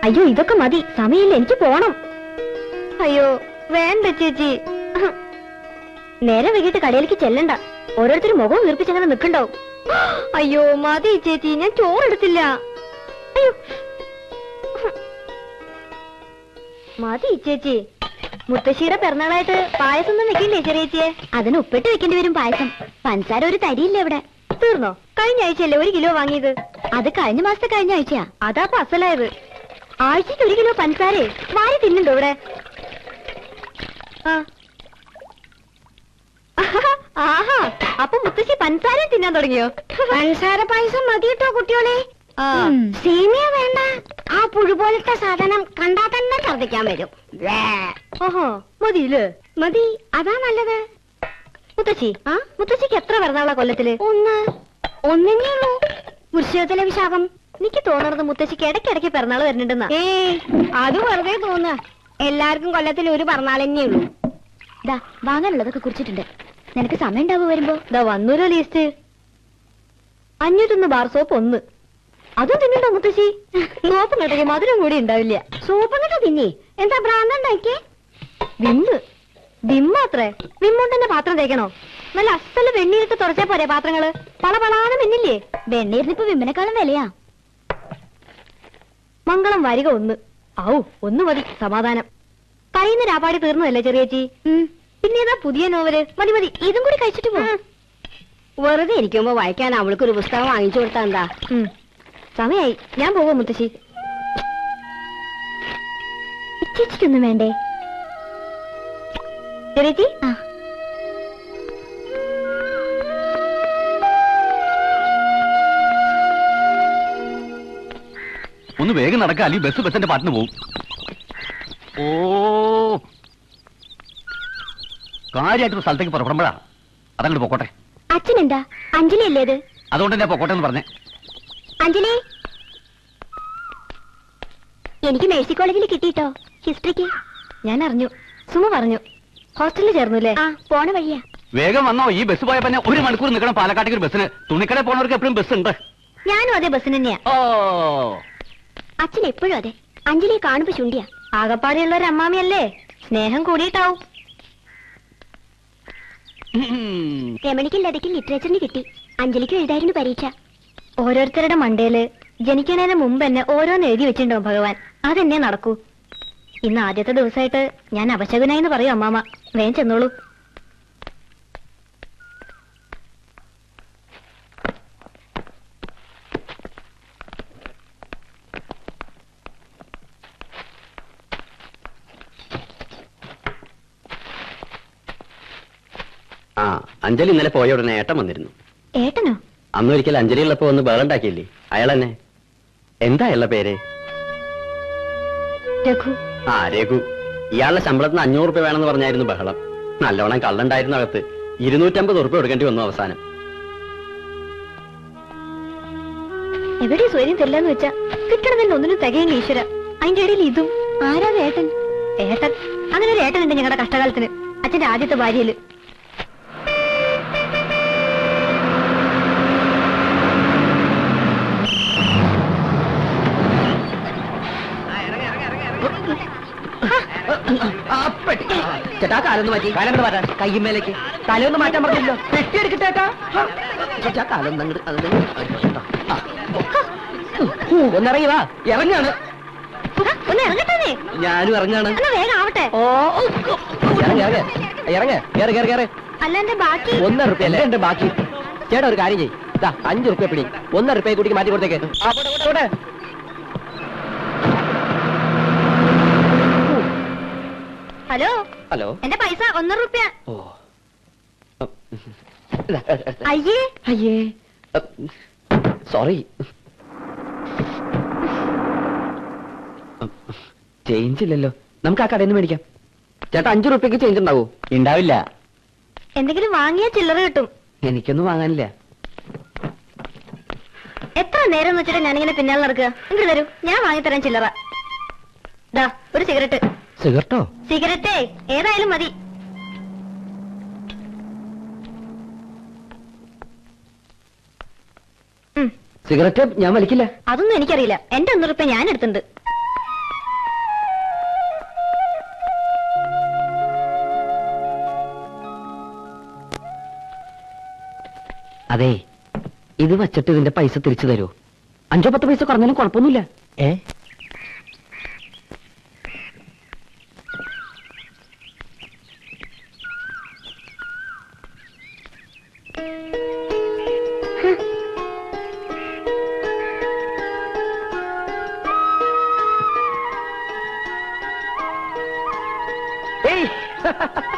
അയ്യോ ഇതൊക്കെ മതി, സമയമില്ല, എനിക്ക് പോണം. അയ്യോ വേണ്ട ചേച്ചി, നേരെ വൈകിട്ട് കടയിലേക്ക് ചെല്ലണ്ട. ഓരോരുത്തരും മുഖം വീർപ്പിച്ചങ്ങനെ നിൽക്കണ്ടാവും. അയ്യോ മതി ചേച്ചി, ഞാൻ ചോറെടുത്തില്ല. അയ്യോ മതി ചേച്ചി. മുത്തശ്ശിയുടെ പിറന്നാളായിട്ട് പായസം ഒന്നും വെക്കില്ലേ ചെറിയേച്ചിയെ? അതിന് ഉപ്പിട്ട് വെക്കേണ്ടി വരും പായസം. പഞ്ചസാര ഒരു തരിയില്ല ഇവിടെ. തീർന്നോ? കഴിഞ്ഞ ആഴ്ചയല്ലേ 1 കിലോ വാങ്ങിയത്? അത് കഴിഞ്ഞ മാസത്തെ കഴിഞ്ഞ ആഴ്ചയാ. അതാ അസലായത്. ആഴ്ചക്ക് 1 കിലോ പഞ്ചസാരേ വാരി തിന്നുണ്ടോ ഇവിടെ? ആഹാ, അപ്പൊ മുത്തശ്ശി പഞ്ചസാരയും തിന്നാൻ തുടങ്ങിയോ? പഞ്ചസാര പായസം മതി കേട്ടോ കുട്ടിയോളെ. സേമിയ വേണ്ട, ആ പുഴു പോലത്തെ സാധനം കണ്ടാ തന്നെ ഛർദിക്കാൻ വരും. ഓഹോ മതിയില്ലേ? മതി, അതാ നല്ലത്. മുത്തശ്ശി, മുത്തശ്ശിക്ക് എത്ര പിറന്നാളാ കൊല്ലത്തില്? ഒന്നേ ഉള്ളൂ. വൃശ്ചികത്തിലെ വിശാഖം. എനിക്ക് തോന്നണത് മുത്തശ്ശിക്ക് ഇടയ്ക്കിടയ്ക്ക് പിറന്നാൾ വരുന്നുണ്ടെന്നാ. അത് വെറുതെ തോന്നുക. എല്ലാവർക്കും കൊല്ലത്തിൽ ഒരു പിറന്നാൾ തന്നെയുള്ളൂ. ദാ വാങ്ങാനുള്ളതൊക്കെ കുറിച്ചിട്ടുണ്ട്. നിനക്ക് സമയം ഉണ്ടാവുക വരുമ്പോ? ദാ വന്നൂരോ ലീസ്റ്റ്. 501 bar soap 1. അതും തിന്നുണ്ടോ മുത്തശ്ശി? സോപ്പും കേട്ടെങ്കിൽ മധുരം കൂടി ഉണ്ടാവില്ല. സോപ്പും കേട്ടോ തിന്നേ. എന്താ ഭ്രാന്തണ്ടാക്കിയേ? വിമ്മാത്രേ. വിമ്മോണ്ടന്നെ പാത്രം തേക്കണോ? നല്ല അസല് വെണ്ണീരിട്ട് തുറച്ചാ പോരെ പാത്രങ്ങള്? പളപളാന്ന് മിന്നില്ലേ? വെണ്ണീരിനിപ്പോ വിമ്മിനെക്കാളും വിലയാ. മംഗളം വരിക 1. ഔ 1 മതി, സമാധാനം. കഴിയുന്ന രാപ്പാടി തീർന്നതല്ലേ ചെറിയേച്ചി? പിന്നെ ഏതാ പുതിയ നോവല്? മതി മതി, ഇതും കൂടി കഴിച്ചിട്ട് പോ. വെറുതെ ഇരിക്കുമ്പോ വായിക്കാൻ അവൾക്കൊരു പുസ്തകം വാങ്ങിച്ചു കൊടുത്താ എന്താ? സമയായി, ഞാൻ പോവാ മുത്തശ്ശി. ചേച്ചിക്കൊന്നും വേണ്ടേ ചെറിയേച്ചി? ഒന്ന് വേഗം നടക്കാം, അല്ലെങ്കിൽ ബസ് ബസ്സിന്റെ പാട്ടിന് പോവും. ഓ കാര്യമായിട്ട് സ്ഥലത്തേക്ക് പുറപ്പെടുമ്പോഴാ അതങ്ങോട്ട് പൊക്കോട്ടെ. അച്ഛനെന്താ? അഞ്ജലി അല്ലേ അത്? അതുകൊണ്ട് തന്നെ പൊക്കോട്ടെ എന്ന് പറഞ്ഞേ. അഞ്ജലി, എനിക്ക് മേഴ്സി കോളേജിൽ കിട്ടിട്ടോ ഹിസ്റ്ററിക്ക്. ഞാൻ അറിഞ്ഞു, സുമ പറഞ്ഞു. ഹോസ്റ്റലിൽ ചേർന്നുല്ലേ? പോണ വഴിയാ. വേഗം വന്നോ, ഈ ബസ് പോയപ്പോ 1 മണിക്കൂർ നിൽക്കണം പാലക്കാട്ടേക്ക് ഒരു ബസ്സിന്. തുണിക്കട പോണവർക്ക് എപ്പോഴും ബസ് ഉണ്ട്. ഞാനും അതേ ബസ്സിന് തന്നെയാ. അച്ഛൻ എപ്പോഴും അതെ. അഞ്ജലിയെ കാണുമ്പോ ചുണ്ടിയാ. ആകപ്പാടെയുള്ള ഒരു അമ്മാമിയല്ലേ, സ്നേഹം കൂടിയിട്ടാവും. രമണിക്ക് ലതയ്ക്ക് ലിറ്ററേച്ചറിന് കിട്ടി. അഞ്ജലിക്ക് എഴുതായിരുന്നു പരീക്ഷ. ഓരോരുത്തരുടെ മണ്ടയില് ജനിക്കുന്നതിന് മുമ്പ് തന്നെ ഓരോന്ന് എഴുതി വെച്ചിട്ടുണ്ടാവും ഭഗവാൻ. അതെന്നെ നടക്കൂ. ഇന്ന് ആദ്യത്തെ ദിവസമായിട്ട് ഞാൻ അപശകുനായിന്ന് പറയൂ അമ്മാമ. വേഗം ചെന്നോളൂ. അഞ്ജലി ഇന്നലെ പോയ ഉടനെ ഏട്ടൻ വന്നിരുന്നു. ഏട്ടനോ? അന്നൊരിക്കൽ അഞ്ജലിയുള്ളപ്പോ ഒന്ന് ബഹളുണ്ടാക്കിയില്ലേ, അയാളെന്നെ. എന്താ അയാളുടെ പേര്? രഘു. രഘു. ഇയാളുടെ ശമ്പളത്തിന് 500 രൂപ വേണമെന്ന് പറഞ്ഞായിരുന്നു ബഹളം. നല്ലോണം കള്ളുണ്ടായിരുന്നു അകത്ത്. 250 രൂപ കൊടുക്കേണ്ടി വന്നു അവസാനം. എവിടെ സ്വയം ചെല്ലാന്ന് വെച്ചാ കിട്ടണമെന്ന് ഒന്നിനും തികയില്ല ഈശ്വര. അതിന്റെ ഇടയിൽ ഇതും. ആരാണ് ഏട്ടൻ? ഏട്ടൻ, അങ്ങനെ ഒരു ഏട്ടനുണ്ട് ഞങ്ങളുടെ കഷ്ടകാലത്തിന്. അച്ഛന്റെ ആദ്യത്തെ ഭാര്യയില്. ചേട്ടാ കാലൊന്ന് മാറ്റി. കാലം മാറ്റാൻ കയ്യുമേലേക്ക് തലയൊന്ന് മാറ്റാൻ പറഞ്ഞല്ലോ. പെട്ടിയെടുക്കട്ടേട്ടാ. കാലം ഒന്നിറങ്ങി വാ. ഇറങ്ങാണ്. ഒന്ന് ഇറങ്ങട്ടെ. ഞാനും ഇറങ്ങാണ്. വേഗം ആവട്ടെ. അല്ല എന്റെ ബാക്കി 1 രൂപ അല്ലേ എന്റെ ബാക്കി. ചേട്ടാ ഒരു കാര്യം ചെയ്യ്, 5 രൂപ പിടി. 1 രൂപയെ കൂട്ടിക്ക് മാറ്റി കൊടുത്തേക്ക്. ഹലോ ഹലോ, എന്റെ പൈസ 1 രൂപ. അയ്യേ അയ്യേ, സോറി. ചേഞ്ച് ഇല്ലല്ലോ. നമുക്ക് ആ കടയിൽ നിന്ന് മേടിക്കാം. ചേട്ടാ 5 രൂപയ്ക്ക് ചേഞ്ച് ഉണ്ടാവോ? ഉണ്ടാവില്ല. എന്തെങ്കിലും വാങ്ങിയാ ചില്ലറ കിട്ടും. എനിക്കൊന്നും വാങ്ങാനില്ല. എത്ര നേരം വെച്ചിട്ട് ഞാനിങ്ങനെ പിന്നാലെ നടക്കുക? ഇങ്ങോട്ട് തരൂ, ഞാൻ വാങ്ങിത്തരാൻ ചില്ലറ. ദാ ഒരു സിഗരറ്റ്. സിഗരറ്റോ? സിഗരറ്റേ ഏതായാലും മതി. സിഗരറ്റ് ഞാൻ വലിക്കില്ല. അതൊന്നും എനിക്കറിയില്ല. എന്റെ 1 രൂപ ഞാൻ എടുത്തിട്ടുണ്ട്. അതെ, ഇത് വച്ചിട്ട് ഇതിന്റെ പൈസ തിരിച്ചു തരൂ. 5-10 പൈസ കുറഞ്ഞാലും കുഴപ്പമൊന്നുമില്ല.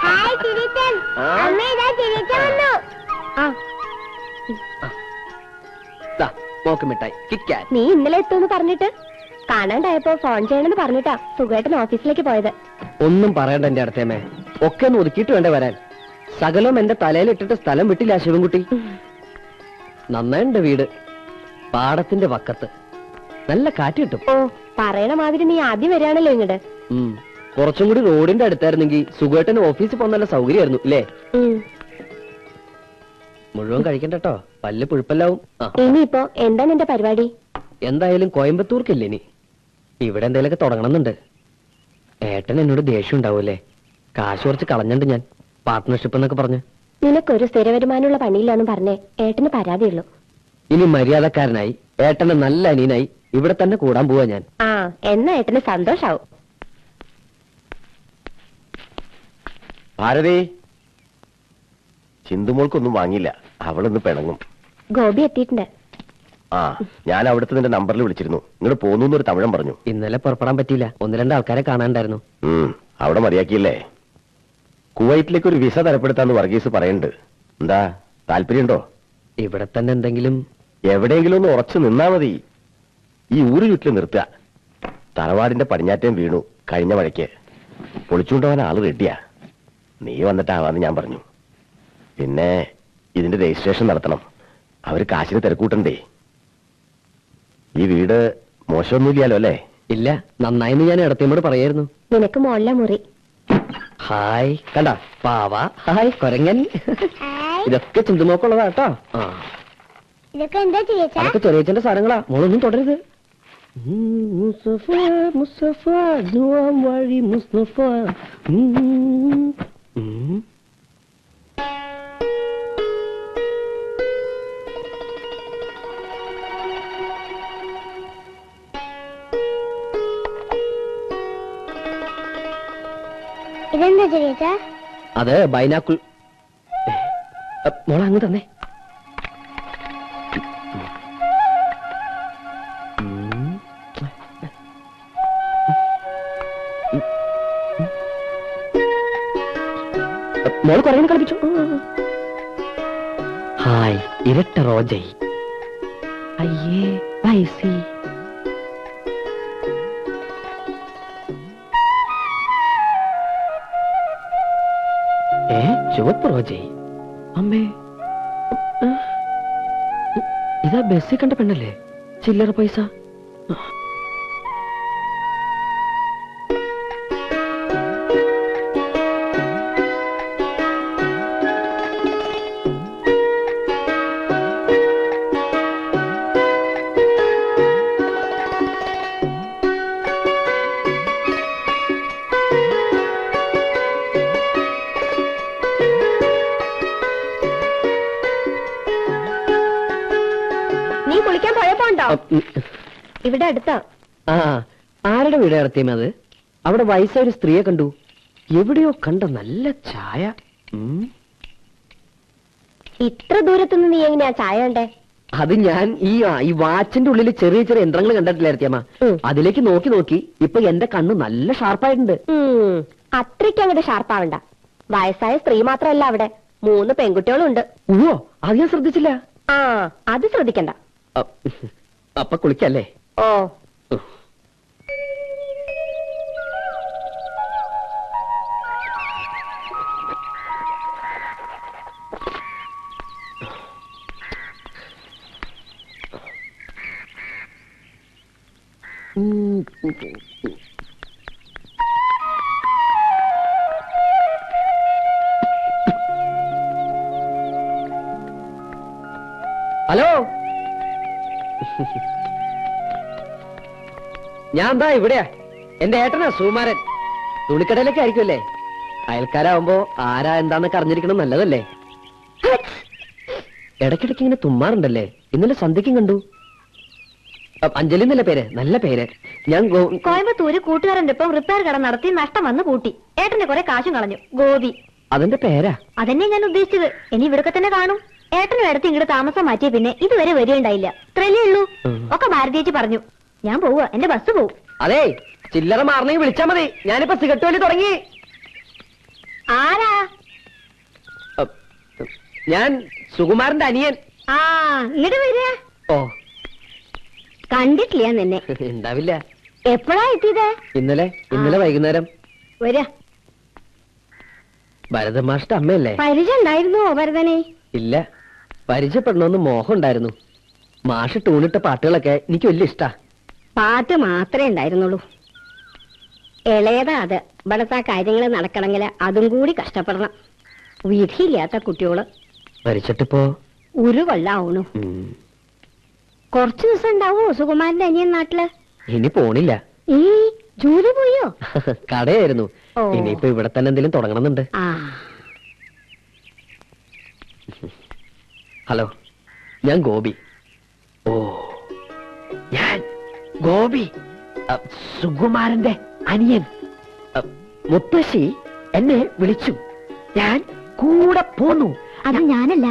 ഹായ് ചിരിച്ചൻ. അമ്മ ഇതാ ചിരിച്ചൻ വന്നു. മിഠായി കിറ്റ്കാറ്റ്. നീ ഇന്നലെ എത്തുമെന്ന് പറഞ്ഞിട്ട് കാണാണ്ടായപ്പോ ഫോൺ ചെയ്യണമെന്ന് പറഞ്ഞിട്ടാ സുഖമായിട്ട് ഓഫീസിലേക്ക് പോയത്. ഒന്നും പറയണ്ട എന്റെ അടുത്തേമേ, ഒക്കെ ഒന്ന് ഒതുക്കിയിട്ട് വേണ്ടേ വരാൻ. സകലവും എന്റെ തലയിലിട്ടിട്ട് സ്ഥലം വിട്ടില്ല ശിവൻകുട്ടി. നന്നായിണ്ട് വീട്, പാടത്തിന്റെ വക്കത്ത്, നല്ല കാറ്റ് കിട്ടും. ഓ, പറയണ മാതിരി നീ ആദ്യം വരികയാണല്ലോ ഇങ്ങോട്ട്. കുറച്ചും കൂടി റോഡിന്റെ അടുത്തായിരുന്നെങ്കിൽ സുഖമായിട്ടന്നെ ഓഫീസിൽ പോകാൻ നല്ല സൗകര്യമായിരുന്നു ഇല്ലേ? മുഴുവൻ കഴിക്കണ്ടോ, പല്ല് പുഴുപ്പല്ലാവും. ഇനിയിപ്പോ എന്താ നിന്റെ പരിപാടി? എന്തായാലും കോയമ്പത്തൂർക്കില്ലേ ഇനി, ഇവിടെ എന്തെങ്കിലുമൊക്കെ തുടങ്ങണമെന്നുണ്ട്. ഏട്ടൻ എന്നോട് ദേഷ്യം ഉണ്ടാവൂലേ, കാശ് കുറച്ച് കളഞ്ഞിട്ടുണ്ട് ഞാൻ, പാർട്ട്ണർഷിപ്പ് എന്നൊക്കെ പറഞ്ഞു. നിനക്കൊരു സ്ഥിര വരുമാനമുള്ള പണിയില്ലാന്ന് പറഞ്ഞേ ഏട്ടന് പരാതിയുള്ളൂ. ഇനി മര്യാദക്കാരനായി ഏട്ടന്റെ നല്ല അനിയനായി ഇവിടെ തന്നെ കൂടാൻ പോവാ ഞാൻ. എന്നാ ഏട്ടന് സന്തോഷാവും. ഭാരതി, ചിന്തുമോൾക്കൊന്നും വാങ്ങിയില്ല, അവളൊന്ന് പിണങ്ങും. ഗോപി എത്തിയിട്ടുണ്ട്. ഞാൻ അവിടുത്തെ നിന്റെ നമ്പറിൽ വിളിച്ചിരുന്നു, ഇങ്ങോട്ട് പോന്നു ഒരു തമിഴൻ പറഞ്ഞു. ഇന്നലെ പുറപ്പെടാൻ പറ്റിയില്ല, 1-2 ആൾക്കാരെ കാണാണ്ടായിരുന്നു. അവിടെ മതിയാക്കിയില്ലേ? കുവൈറ്റിലേക്ക് ഒരു വിസ തരപ്പെടുത്താന്ന് വർഗീസ് പറയുന്നുണ്ട്. എന്താ താല്പര്യമുണ്ടോ? ഇവിടെ തന്നെ എന്തെങ്കിലും എവിടെയെങ്കിലും ഒന്ന് ഉറച്ചു നിന്നാ മതി. ഈ ഊര് ചുറ്റിൽ നിർത്തുക. തറവാടിന്റെ പടിഞ്ഞാറ്റം വീണു കഴിഞ്ഞ മഴയ്ക്ക്, പൊളിച്ചുകൊണ്ടുപോകാൻ ആള് റെഡിയാ. നീ വന്നിട്ടാവാന്ന് ഞാൻ പറഞ്ഞു. പിന്നെ ഇതിന്റെ രജിസ്ട്രേഷൻ നടത്തണം, അവര് കാശിന് തിരക്കൂട്ടണ്ടേ. ഈ വീട് മോശമൊന്നുമില്ലല്ലോ അല്ലേ? ഇല്ല, നന്നായിന്ന് ഞാൻ ഇടത്തേമോട് പറയായിരുന്നു. നിനക്ക് മോളിലെ മുറി. ഹായ്, കണ്ട പാവ. ഹായ് കൊരങ്ങൻ. ഇതൊക്കെ ചിന്തുമോക്കുള്ളതാ കേട്ടോ. ഇതൊക്കെ എന്താ ചേച്ചാ? അതൊക്കെ ചെറിയച്ഛന്റെ സാധനങ്ങളാ, മോളൊന്നും തുടരുത്. മുസ്തഫ മുസ്തഫ ദുആം വഴി മുസ്തഫ. ഇതെന്താ ചേച്ചാ? അത് ബൈനാക്കുൾ. മോളെ അങ്ങ് തന്നെ. മോള് കുറേ കളിപ്പിച്ചു. ഹായ് ഇരട്ട റോജൈ. അയ്യേ പൈസി. ചുവപ്പ് റോജൈ. അമ്മേ, ഇതാ ബസ്സിൽ കണ്ട പെണ്ണല്ലേ? ചില്ലറ പൈസ. ഇവിടെ അടുത്താ. ആരുടെ വീട് നടത്തിയമേ അത്? അവിടെ വയസ്സായ ഒരു സ്ത്രീയെ കണ്ടു, എവിടെയോ കണ്ട നല്ല ചായ. ഇത്ര ദൂരത്തുനിന്ന് നീ എങ്ങനെയാ ചായ കണ്ടേ? അത് ഞാൻ ഈ വാച്ചിന്റെ ഉള്ളിൽ ചെറിയ ചെറിയ യന്ത്രങ്ങൾ കണ്ടിട്ടില്ലായിരുത്തിയമ്മ, അതിലേക്ക് നോക്കി നോക്കി ഇപ്പൊ എന്റെ കണ്ണ് നല്ല ഷാർപ്പായിട്ടുണ്ട്. അത്രയ്ക്ക് അങ്ങോട്ട് ഷാർപ്പാവണ്ട. വയസ്സായ സ്ത്രീ മാത്രമല്ല, അവിടെ 3 പെൺകുട്ടികളുണ്ട്. ഓ, അത് ഞാൻ ശ്രദ്ധിച്ചില്ല. അത് ശ്രദ്ധിക്കണ്ട. അപ്പൊ കുളിക്കല്ലേ? ഓ, ഹലോ, ഞാൻ എന്താ ഇവിടെയാ. എന്റെ ഏട്ടനാ സുകുമാരൻ. തുണിക്കടയിലൊക്കെ ആയിരിക്കുമല്ലേ? അയൽക്കാരാവുമ്പോ ആരാ എന്താന്നൊക്കെ അറിഞ്ഞിരിക്കണം, നല്ലതല്ലേ? ഇടയ്ക്കിടയ്ക്ക് ഇങ്ങനെ തുമ്മാറുണ്ടല്ലേ? ഇന്നലെ സന്ധ്യക്കും കണ്ടു. അഞ്ജലി എന്നല്ല പേര്, നല്ല പേര്. ഞാൻ കോയമ്പത്തൂര് കൂട്ടുകാരന്റെ ഒപ്പം റിപ്പയർ കട നടത്തി നഷ്ടം വന്ന് പൂട്ടി. ഏട്ടന്റെ കുറെ കാശും കളഞ്ഞു. ഗോപി. അതെന്റെ പേരാ. അതന്നെ ഞാൻ ഉദ്ദേശിച്ചത്. ഇനി ഇവിടൊക്കെ തന്നെ കാണും. ഏട്ടനും എടുത്ത് ഇങ്ങോട്ട് താമസം മാറ്റിയ പിന്നെ ഇതുവരെ വരികയുണ്ടായില്ല. ഇത്രയല്ലേ ഉള്ളൂ. ഒക്കെ ഭാരതീയച്ചി പറഞ്ഞു. ഞാൻ പോവുക, എന്റെ ബസ് പോവും. അതെ, ചില്ലറ മാറണമെങ്കിൽ വിളിച്ചാ മതി. ഞാനിപ്പോ സിഗരറ്റ് വലി തുടങ്ങി. ആരാ? ഞാൻ സുകുമാരന്റെ അനിയൻ. ആ, ഇങ്ങോട്ട് വരിക. ഓ, കണ്ടിട്ടില്ല നിന്നെ. ഉണ്ടാവില്ല. എപ്പോഴാ എത്തിയത്? ഇന്നലെ വൈകുന്നേരം. വരാ. ഭരതമാഷ്ട അമ്മയല്ലേ? പരിചയം ഉണ്ടായിരുന്നുവോ ഭരതനെ? ഇല്ല, പരിചയപ്പെടണമെന്ന് മോഹം ഉണ്ടായിരുന്നു. മാഷ് ടൂണിട്ട പാട്ടുകളൊക്കെ എനിക്ക് വലിയ ഇഷ്ടാ. പാട്ട് മാത്രമേ ഉണ്ടായിരുന്നുള്ളൂ. ഇളയതാ അത്. ഇവിടത്തെ കാര്യങ്ങൾ നടക്കണമെങ്കിൽ അതും കൂടി കഷ്ടപ്പെടണം. വിധിയില്ലാത്ത കുട്ടിയോള് മരിച്ചിട്ടിപ്പോ ഒരു കൊല്ലാവണു. കുറച്ചു ദിവസം ഉണ്ടാവുമോ സുകുമാരന്റെ അനിയൻ നാട്ടില്? ഇനി പോണില്ല. ഈ ജോലി പോയോ? കടയായിരുന്നു. ഓ. ഇനിയിപ്പോ ഇവിടെ തന്നെ എന്തെങ്കിലും തുടങ്ങണമെന്നുണ്ട്. ആ, ഹലോ, ഞാൻ ഗോപി. ഓ, ഞാൻ ഗോപി, സുകുമാരന്റെ അനിയൻ. മുത്തശ്ശി എന്നെ വിളിച്ചു. ഞാൻ കൂടെ പോന്നു. അത് ഞാനല്ല.